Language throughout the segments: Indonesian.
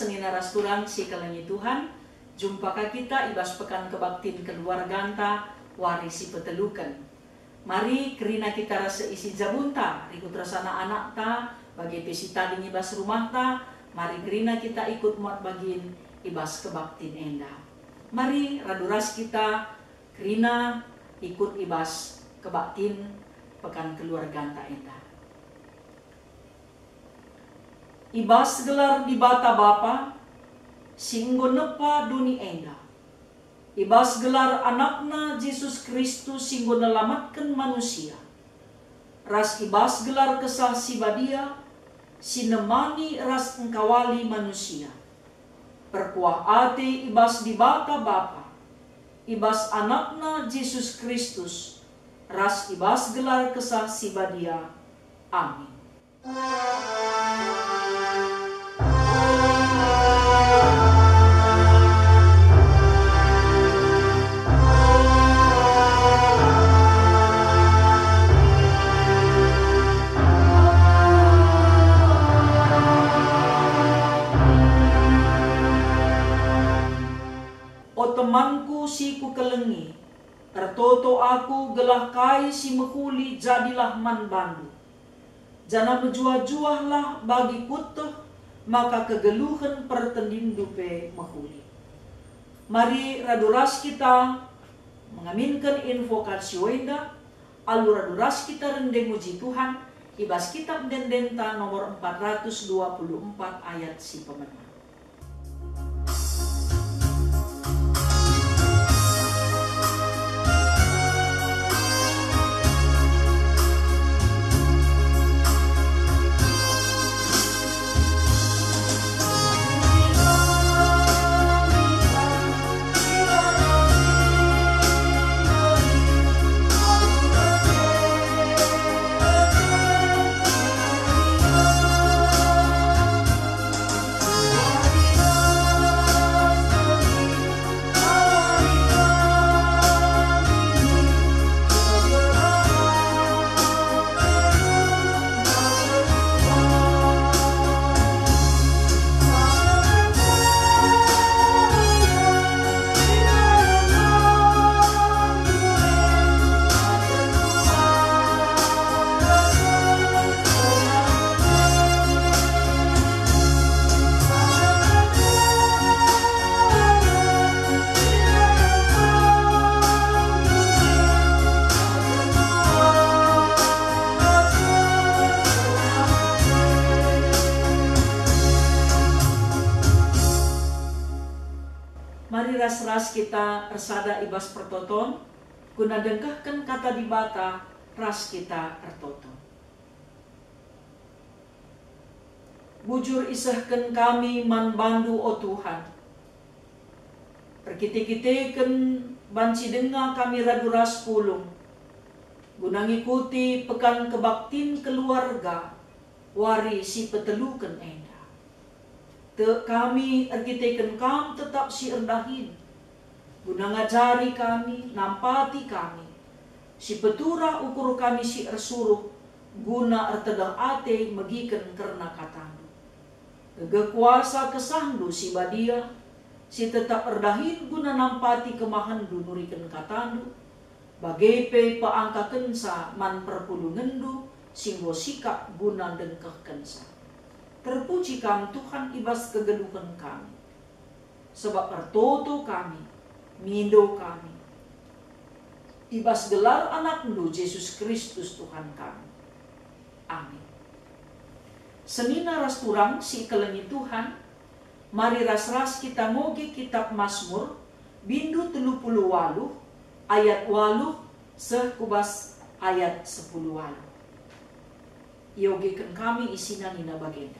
senina rasturang si kelengi Tuhan. Jumpa kita ibas pekan kebaktin keluarganta warisi petelukan. Mari kerina kita rasa isi jabunta, ikut rasana anak ta, bagi pesita di ibas rumah ta. Mari kerina kita ikut muat bagin ibas kebaktin enda. Mari raduras kita kerina ikut ibas kebaktin pekan keluarganta enda. Ibas gelar di bata bapa, singgo nepa duni enda. Ibas gelar anakna Yesus Kristus singgo nelamatkan manusia. Ras ibas gelar kesah si badia, sinemani ras engkawali manusia. Perkuah ate ibas di bata bapa, ibas anakna Yesus Kristus, ras ibas gelar kesah si badia. Amin. Temanku si ku kelengi, ertoto aku gelah kai si mekuli jadilah man bandu. Jana bejuah-juahlah bagi kuteh, maka kegeluhan pertendindupe mekuli. Mari raduras kita mengaminkan invokasi wenda, alu raduras kita rendeng muji Tuhan, ibas kitab dendenta nomor 424 ayat si pemenang. Mari ras-ras kita ersada ibas pertoton, guna dengkahkan kata di bata, ras kita ertoton. Bujur isahkan kami man bandu o Tuhan. Perkite-kiteken banci denga kami raduras pulung. Guna ngikuti pekan kebaktin keluarga, wari si petelukan enda. Te kami erkiteken kam tetap si erdahin. Guna ngajari kami, nampati kami. Si petura ukur kami si ersuruh, guna ertegang ate megiken karena katandu. Gegekuasa kesandu si badia, si tetap erdahin guna nampati kemahandu nuriken katandu. Bagepe paangka kensa man perpulungendu, singgo sikap guna dengkeh kensa. Terpuji kami Tuhan ibas kegeluhan kami. Sebab ertoto kami, mindo kami. Ibas gelar anakmu Yesus Kristus Tuhan kami. Amin. Senina rasturang si kelengi Tuhan, mari ras-ras kita ngoge kitab Mazmur, bindu 38, ayat 8, sekubas ayat 10 walu. Yogekan kami isina nina bagenda.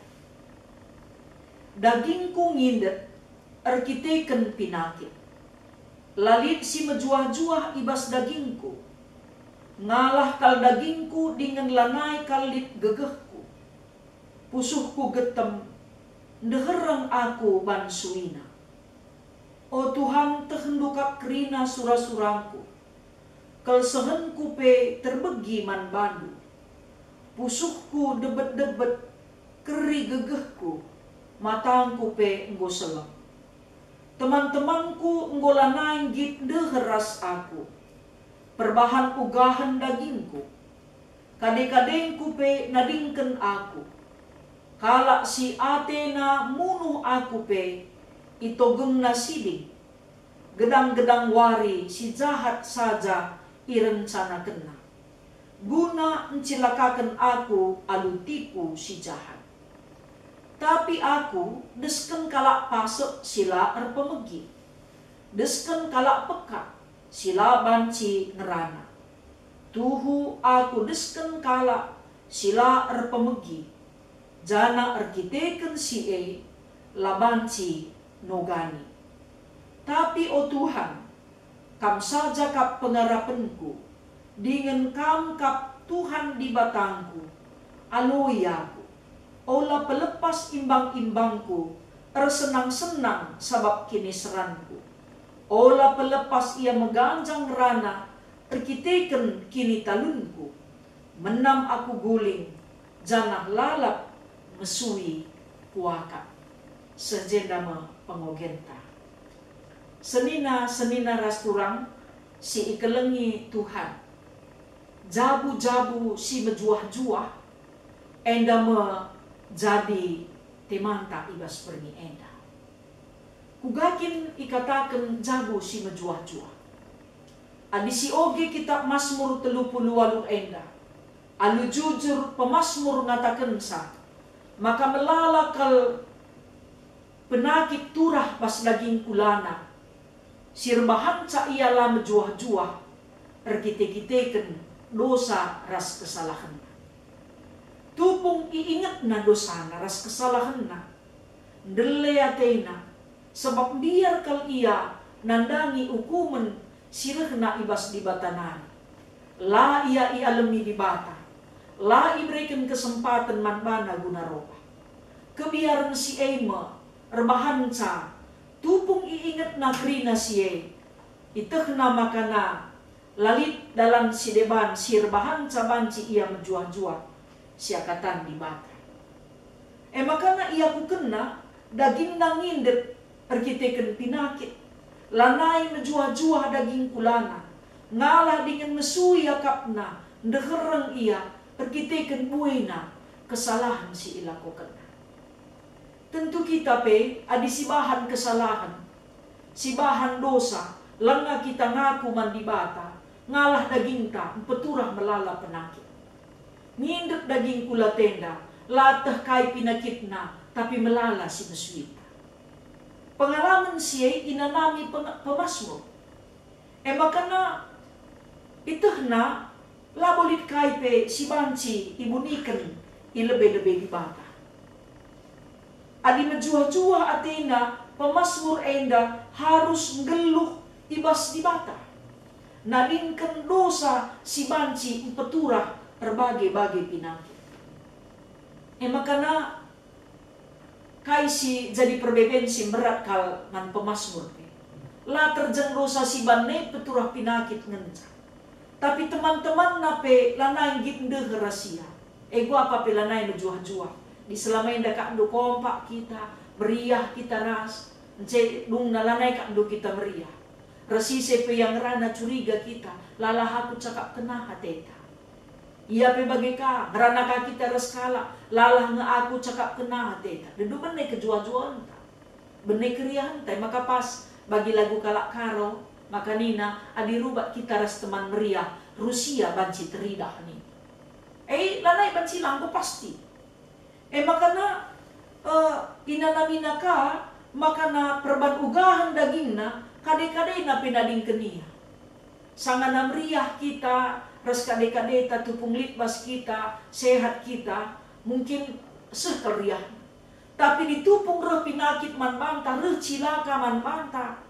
Dagingku ngindet, erkiteken pinakit. Lalit si mejuah-juah ibas dagingku. Ngalah kal dagingku dengan lanai kalit gegehku. Pusuhku getem, ndehereng aku bansuina. O Tuhan tehendukak kerina surah-surangku. Kelsehenku pe terbegi man bandu. Pusuhku debet-debet, keri gegehku. matangku pe enggo selem. Teman-temanku enggo lanai git deheras aku. Perbahan ugahan dagingku. Kade-kadengku pe nadingken aku. Kalak si Atena munuh aku pe itogeng na siding. Gedang-gedang wari si jahat saja irencana kena. Guna encilakakan aku alu tipu si jahat. Tapi aku desken kalak pasek sila erpemegi. Desken kalak peka sila banci ngerana. Tuhu aku desken kalak sila erpemegi. Jana erkiteken si labanci nogani. Tapi o Tuhan, kam saja kap pengarapanku. Dengan kam kap Tuhan di batangku. Aloyaku. Ola pelepas imbang-imbangku, tersenang-senang sabab kini seranku. Ola pelepas ia meganjang rana, terkiteken kini talunku. Menam aku guling, janah lalap mesui kuaka. Sejendama pengogenta. Senina rasturang, si ikelengi Tuhan. Jabu-jabu si mejuah-juah, endama jadi temanta ibas perni enda. Kugakin ikatakan jabu si mejuah-juah. Adi si oge kitab Mazmur 38 enda. Alu jujur pemasmur ngatakan sa. Maka melalakal penakit turah pas daging kulana. Sirbahan ca ialah mejuah-juah. Erkite-kiteken dosa ras kesalahan. Tupung iingat na dosa na ras kesalahan na. Deleatena. Sebab biar kal ia nandangi hukuman sirehna ibas di batanan. La ia ialemi di bata. La iberikan kesempatan manbana guna roba. Kebiaran si Ema erbahanca. Tupung iingat na krina siye. Itehna makana. Lalit dalam si deban sirbahanca banci ia menjuah-juah. Siakatan di bata. Makana ia ku kena daging nangindet perkiteken pinakit. Lanai menjuah-juah daging kulana. Ngalah dengan mesui akapna. Ndehereng ia perkiteken buena kesalahan si ila ku kena. Tentu kita pe adi si bahan kesalahan. Si bahan dosa. Lenga kita ngaku mandi bata. Ngalah daging ta peturah melala penakit. Ngindek daging kula tenda, latah kai pinakitna, tapi melala si mesuita. Pengalaman siya inanami pemasmur. Makana itehna labolit kai pe si banci ibunikan ilebe-lebe di bata. Adi menjuah-juah Athena, pemasmur enda harus ngeluh ibas di bata. Nadingkan dosa si banci peturah berbagai-bagai pinakit. Makana kaisi jadi perbebensi berat kal man pemasmur. La terjeng dosa si banne peturah pinakit ngenca. Tapi teman-teman nape lanai git ndeh rahasia. Gua apa pe lanai menjuah-juah. Di selama indah kak ndo kompak kita, meriah kita ras. Nce dung nalanai kak ndo kita meriah. Resi sepe yang rana curiga kita, lalah aku cakap kena hateta. Ia pe bageka, ngerana ka kita reskala, lalah nge aku cakap kena hateta. Dedu benek kejual-jualan ta. Benek keriahan ta, maka pas bagi lagu kalak karo, maka nina adi rubak kita ras teman meriah, Rusia banci teridah ni. Lanai banci langko pasti. Makana inanamina ka, makana perban ugahan dagingna, kade-kade na pinading kenia. Sangana meriah kita, ras kade-kade ta tupung litbas kita, sehat kita, mungkin sekeriah. Tapi ditupung reh pinakit man banta, reh cilaka man banta.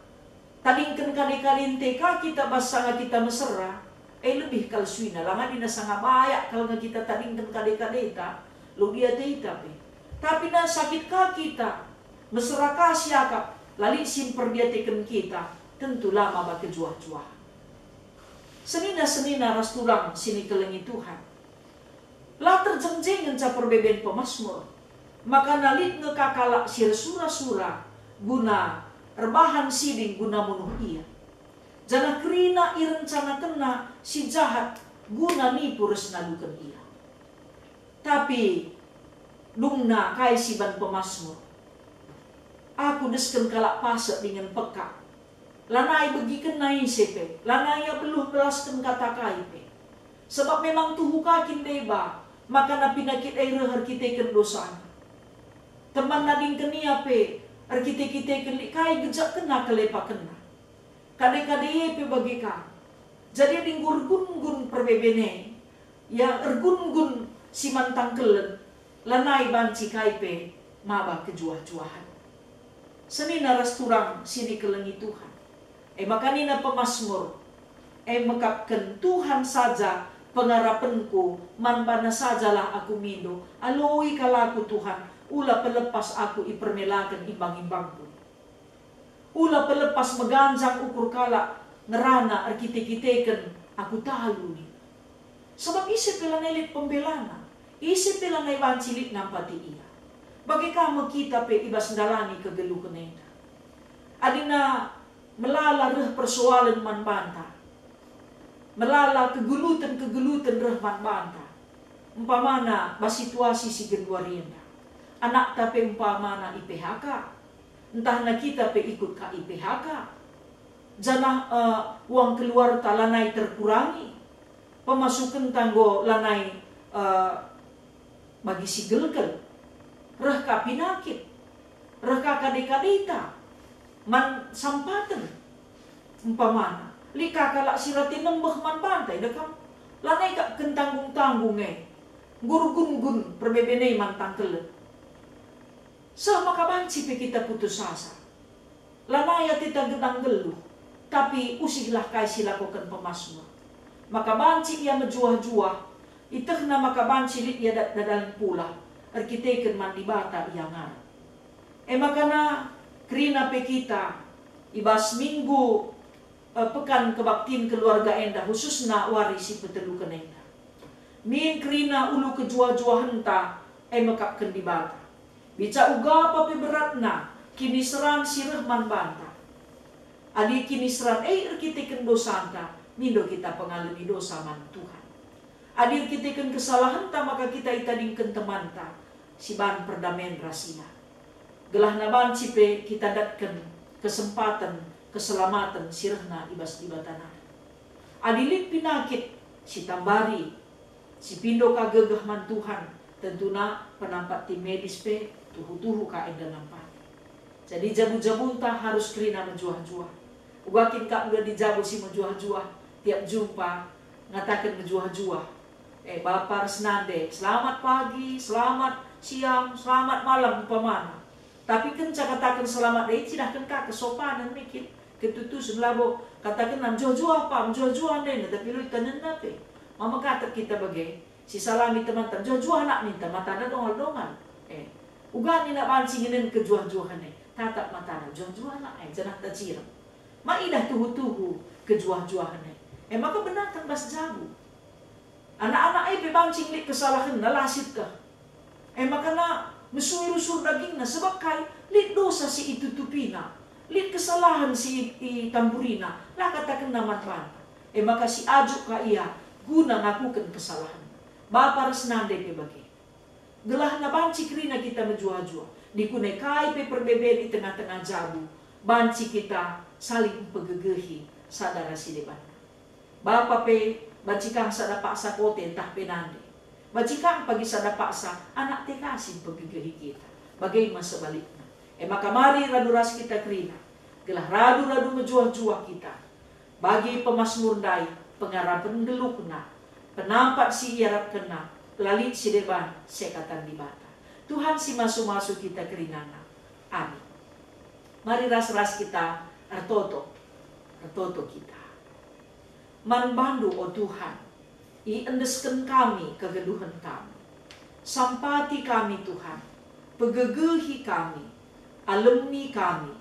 Tadingken kade-kade teka kita basanga kita mesera, lebih kal suina. Langa dina sanga bayak kalau nga kita tadingken kade-kade ta, lu dia teita pe. Tapi na sakit ka kita, mesera ka siakap, lali simper dia teken kita, tentu lama ba kejuah-juah. Senina-senina ras tulang sini kelengi Tuhan. La terjengjengan ca perbeben pemasmur. Maka nalit ngekakala sir sura-sura guna rebahan siding guna munuh ia. Jana kerina irencana kena si jahat guna nipu resnadukan ia. Tapi dungna kai si ban pemasmur. Aku desken kalak pasek dengan peka. Lanai begi kenai sepe. Lanai ya beluh belasken kata kaipe. Sebab memang tuhu kakin deba. Maka na pinakit ay rehar kita ken dosana. Teman nading kenia pe. Arkite-kite kelik kai gejak kena kelepa kena. Kade-kade pe bagi ka. Jadi ding gun-gun perbebene. Yang ergun-gun si mantang kelen. Lanai banci kai pe. Maba kejuah-juahan. Seni naras turang sini kelengi Tuhan. Makanina pemasmur. Mekapkan Tuhan saja pengarapanku. Manbana sajalah aku mindo. Aloi kalaku Tuhan. Ula pelepas aku ipermelakan imbang-imbangku. Ula pelepas meganjang ukur kala ngerana arkite-kiteken aku talu ni. Sebab isi pelanelit pembelana. Isi pelanai wancilit nampati ia. Bagi kamu kita pe ibas dalani kegelu kenenda. Adina melala reh persoalan man banta. Melala kegelutan reh man banta. Umpamana basituasi si gendua rienda. Anak tapi umpamana IPHK. Entah na kita pe ikut ka IPHK. Jana uang keluar ta lanai terkurangi. Pemasukan tanggo lanai bagi si gelgel. Reh ka pinakit. Reh ka kadekadeta. Man sampatan. Umpamana. Lika kalak sirati nembeh man bantai. Dekam. Lanai ka kentanggung-tanggung Guru-gun-gun perbebene man tangkelet. Sama kabanci pe kita putus asa. Lanaya kita gedang geluh. Tapi usiglah kai silakukan pemasmur. Maka banci ia menjuah-juah. Itehna maka banci lit ia dadalin pula. Arkiteken mandi bata ia ngarap. Makana kerina pe kita. Ibas minggu pekan kebaktin keluarga enda. Khususna warisi petelu kenenda. Min kerina ulu kejuah-juah henta. Mekapkan di bata. Bica uga papi beratna kini serang si Rahman banta. Adi kini serang arkiteken dosanta mindo kita pengalami dosa man Tuhan. Adi arkiteken kesalahan ta maka kita itadingken temanta si ban perdamaian rasina. Gelah na ban cipe kita datken kesempatan keselamatan sirahna ibas di batana. Adilit pinakit si tambari si pindo kagegah man Tuhan tentuna penampak tim medis pe tuhu-tuhu ka enda nampak. Jadi jabu-jabu entah harus kerina menjuah-juah. Ugakin kak udah dijabu si menjuah-juah. Tiap jumpa ngatakan menjuah-juah. Bapak resnande, selamat pagi, selamat siang, selamat malam umpamana. Tapi kan katakan selamat deh, cidahkan kak kesopanan mikir. Ketutusan labo katakan nam juah-juah apa, menjuah-juah deh. Tapi lu itanen nape. Mama kata kita bagai si salami teman-teman, juah-juah anak minta mata ada dongal-dongal. Ugani na pansinginin kejuah-juahan tatap mata na juah-juahan na janah taciram. Maidah tuhu-tuhu kejuah-juahan maka benar kan bas jabu. Anak-anak bebancing lik kesalahan na lasit ka. Maka na mesuir-usur daging na sebab kay lit dosa si itutupina. Lit kesalahan si itamburina. La katakan naman pan. Maka si ajuk ka iya guna ngakukan kesalahan. Bapak resnande pe bagi. Gelah na banci kerina kita menjuah-juah. Dikunai kai pe perbebedi di tengah-tengah jabu. Banci kita saling pegegehi sadara si depan. Bapa pe banci kang sada paksa kote entah penande. Banci kang pagi sada paksa anak te kasih pegegehi kita. Bagaimana sebaliknya. Maka mari radu-ras kita kerina. Gelah radu-radu menjuah-juah kita. Bagi pemasmur dai pengarapan gelukna. Penampak si iarap kena. Lalit si deban sekatan di bata. Tuhan si masuk-masuk kita kerinana. Amin. Mari ras-ras kita artoto kita. Manbandu o Tuhan. Iendeskan kami kegeduhan kami. Sampati kami Tuhan. Pegegehi kami. Alemi kami.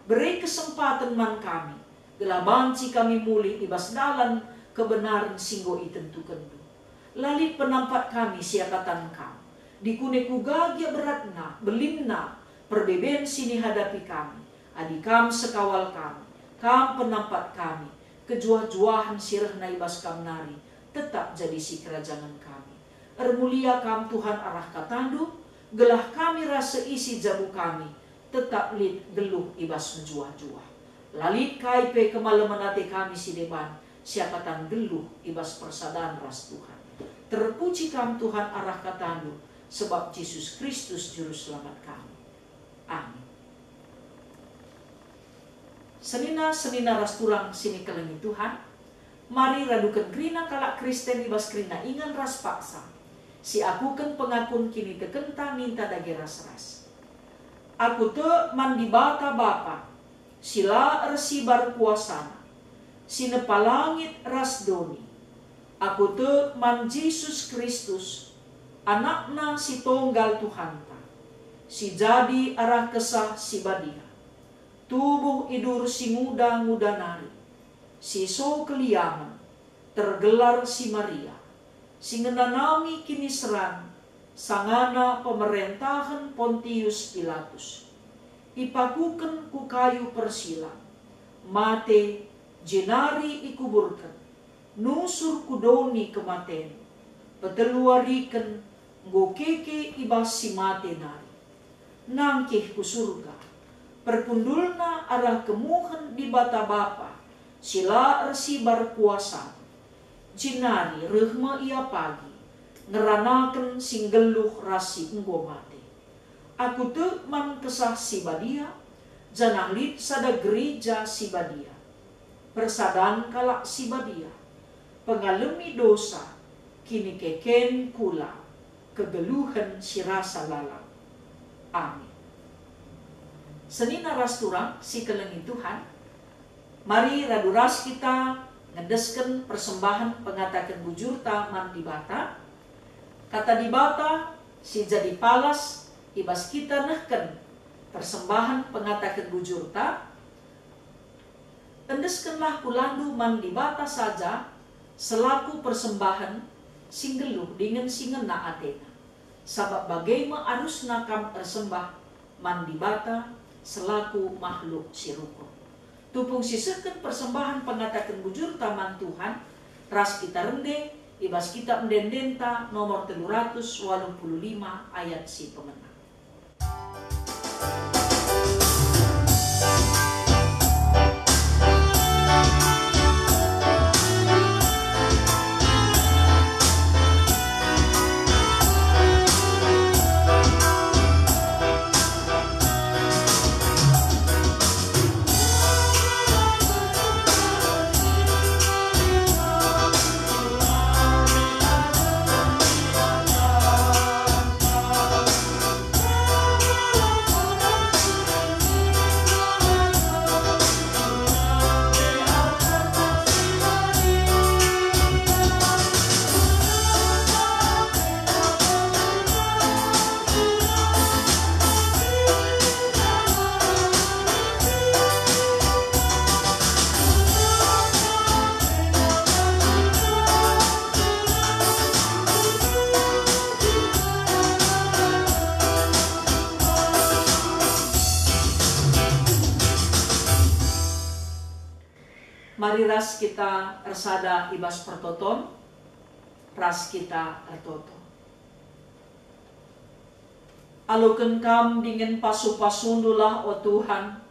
Beri kesempatan man kami. Gelabanci kami muli ibas dalan kebenaran singgo itentukan. Lalit penampat kami siapatan kami. Dikune kugagia beratna, belinna, perbeben sini hadapi kami. Adikam sekawal kami, kam penampat kami, kejuah-juahan sirahna ibas kam nari, tetap jadi si kerajaan kami. Ermulia kam Tuhan arah katandu, gelah kami rasa isi jabu kami, tetap lid geluh ibas menjuah-juah. Lalit kaipe kemalaman ate kami si deban, siapatan geluh ibas persadaan ras Tuhan. Terpuji kam Tuhan arah katandu, sebab Yesus Kristus juru selamat kami. Amin. Senina ras turang sini kelengi Tuhan. Mari radukan krina kalak Kristen ibas krina ingan ras paksa. Si akuken pengakun kini tekenta minta dage ras-ras. Aku te mandi bata bapa, sila ersibar kuasana, sinepalangit ras doni. Aku te man Yesus Kristus, anakna si tonggal Tuhanta, si jadi arah kesah si badia. Tubuh idur si muda-muda nari, si so keliaman, tergelar si Maria, si ngenanami kini seran, sangana pemerintahan Pontius Pilatus. Ipakuken ku kayu persilang, mate jenari ikuburkan, nusur kudoni kematen, peteluariken ngokeke ibas si mate nari, nangkih ku surga. Perpundulna arah kemuhen di bata bapa, sila ersibar kuasa. Jinari rehma ia pagi, ngeranaken singgeluh rasi enggo mate. Aku te man kesah si badia, janang lid sada gereja si badia. Persadan kalak si badia, pengalami dosa, kini keken kula, kegeluhan si rasa lalang. Amin. Senina ras turang si kelengi Tuhan, mari raduras kita ngedesken persembahan pengatakan bujur taman di bata. Kata di bata si jadi palas ibas kita nehken persembahan pengatakan bujur ta. Endeskenlah kulandu man di bata saja selaku persembahan singgeluh dengan singena atena. Sabab bagaimana arus nakam ersembah man di bata selaku makhluk si rukun. Tupung siseken persembahan pengatakan bujur taman Tuhan, ras kita rende, ibas kita mendendenta nomor 385 ayat si pemenang. Mari ras kita ersada ibas pertoton, ras kita ertoto. Aluken kam dingin pasu-pasundulah o Tuhan,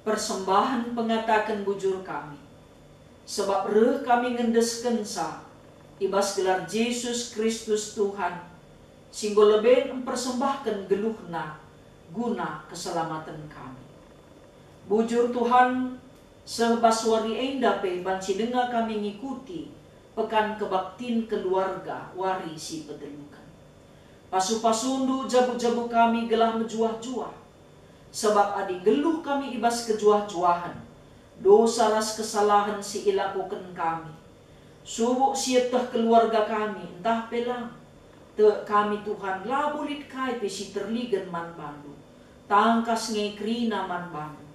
persembahan pengatakan bujur kami. Sebab reh kami ngendesken sa, ibas gelar Yesus Kristus Tuhan, singgo leben mempersembahkan geluhna, guna keselamatan kami. Bujur Tuhan, sebaswari endape banci dengar kami ngikuti pekan kebaktin keluarga wari si petelukan. Pasu-pasundu jabu-jabu kami gelah menjuah-juah, sebab adi geluh kami ibas kejuah-juahan, dosa ras kesalahan si ilakukan kami. Subuk sietah keluarga kami entah pelang, te kami Tuhan labulit kai pe si terligan man bandu, tangkas ngekrina man bandu.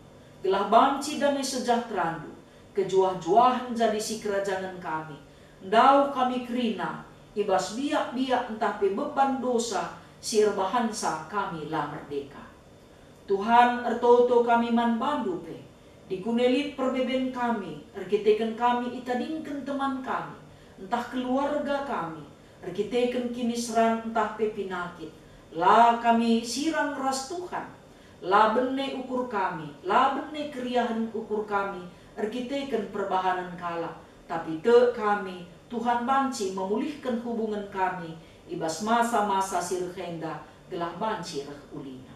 Gelah banci damai sejahterandu, kejuah-juahan jadi si kerajaan kami. Ndau kami kerina, ibas biak-biak entah pe beban dosa, si erbahansa kami la merdeka. Tuhan ertoto kami man bandu pe, dikunelit perbeben kami, erkiteken kami itadingken teman kami, entah keluarga kami, erkiteken kini seran entah pe pinakit, la kami sirang ras Tuhan, la bene ukur kami, la bene keriahan ukur kami, erkiteken perbahanan kala, tapi te kami, Tuhan banci memulihkan hubungan kami, ibas masa-masa sirhenda gelah banci reh ulina.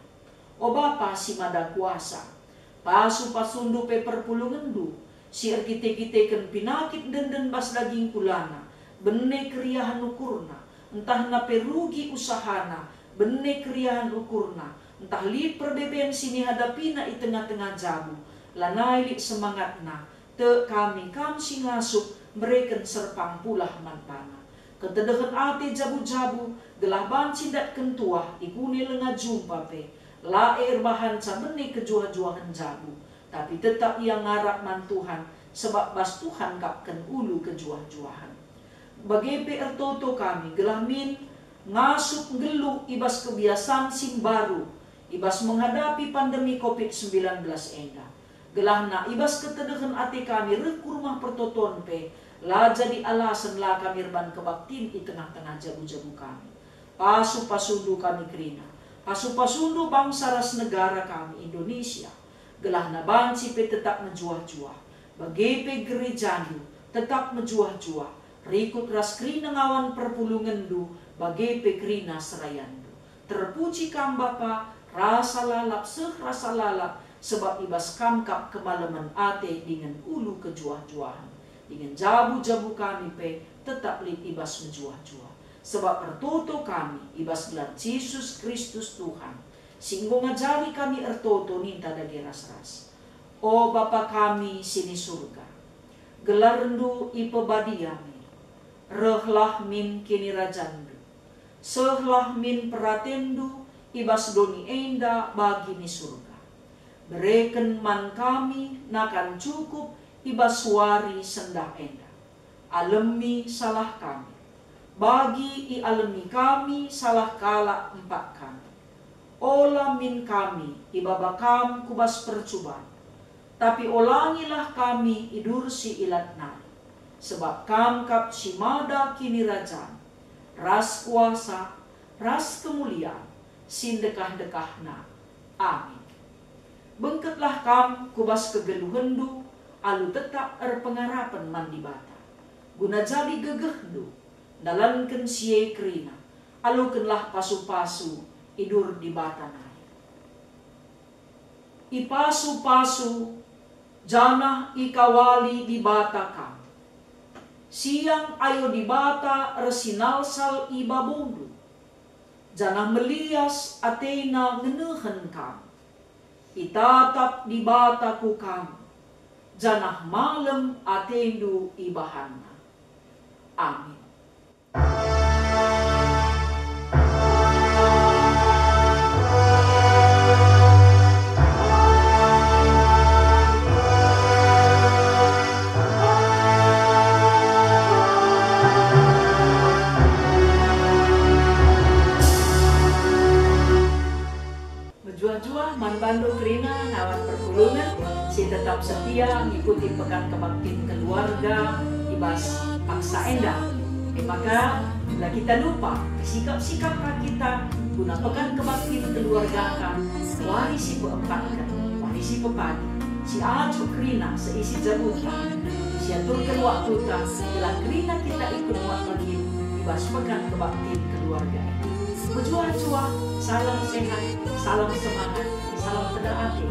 O Bapa si mada kuasa, pasu pasundu pe perpulungendu, si erkite-kiteken pinakit denden bas daging kulana, bene keriahan ukurna, entah na perugi usahana, bene keriahan ukurna, entah li perbeben sini hadapina i tengah-tengah jabu, lanai li semangatna, te kami kam si ngasuk, mereka serpang pulah mantana. Ketedehan ate jabu-jabu, gelah banci dat kentuah, ikuni lenga jumpa pe, la erbahan sabeni kejuah-juahan jabu, tapi tetap ia ngarap man Tuhan, sebab bas Tuhan kapken ulu kejuah-juahan. Bagepe ertoto kami, gelah min ngasuk geluh ibas kebiasaan sim baru, ibas menghadapi pandemi COVID-19 enda. Gelah na ibas ketedehan ate kami reku rumah pertoton pe, la jadi alasan la kami erban kebaktin di tengah-tengah jabu-jabu kami. Pasu-pasundu kami kerina. Pasu-pasundu bangsa ras negara kami Indonesia, gelah na banci pe tetap menjuah-juah, bagepe gerejandu tetap menjuah-juah, rikut ras krina ngawan perpulungendu, bagepe krina serayandu. Terpuji kam Bapa, rasa lalap rasa lalap, sebab ibas kamkap kemalaman ate dengan ulu kejuah-juahan, dengan jabu-jabu kami pe tetap lit ibas menjuah-juah. Sebab ertoto kami, ibas gelar Yesus Kristus Tuhan, singgo ngajari kami ertoto ninta dagi ras-ras. O Bapa kami sini surga, gelar rendu ipebadiami, rehlah min kini rajandu, sehlah min peratendu, ibas doni enda bagi ni surga. Bereken man kami nakan cukup, ibas wari sendah enda, alemi salah kami, bagi i alemi kami salah kala empat kami. Ola min kami ibabakam kubas percubaan, tapi olangilah kami idur si ilat nari. Sebab kam kap si mada kini rajan, ras kuasa, ras kemuliaan, sindekah-dekahna. Amin. Bengketlah kam kubas kegeluhendu, alu tetap erpengarapan mandi bata. Guna jadi gegehdu, dalanken siye krina, alukenlah pasu-pasu idur di batanai. Ipasu-pasu janah ikawali di bata kam, siang ayo di bata resinalsal ibabundu, janah melias atena ngenehen kam, itatap di bataku kam, janah malam atendu ibahanna. Amin. Berjuah-juah man bandu kerina ngawan perpulungan, si tetap setia mengikuti pekan kebaktin keluarga ibas paksa endah. Maka bila kita lupa sikap-sikap kita guna pekan kebaktin keluarga kan, warisi peempatkan, warisi pepadi, si acu kerina seisi jabutan, si aturkan waktu tak, bila kerina kita ikut buat bagi ibas pekan kebaktin keluarga. Berjuah-juah, salam sehat, salam semangat, salam tedah hati,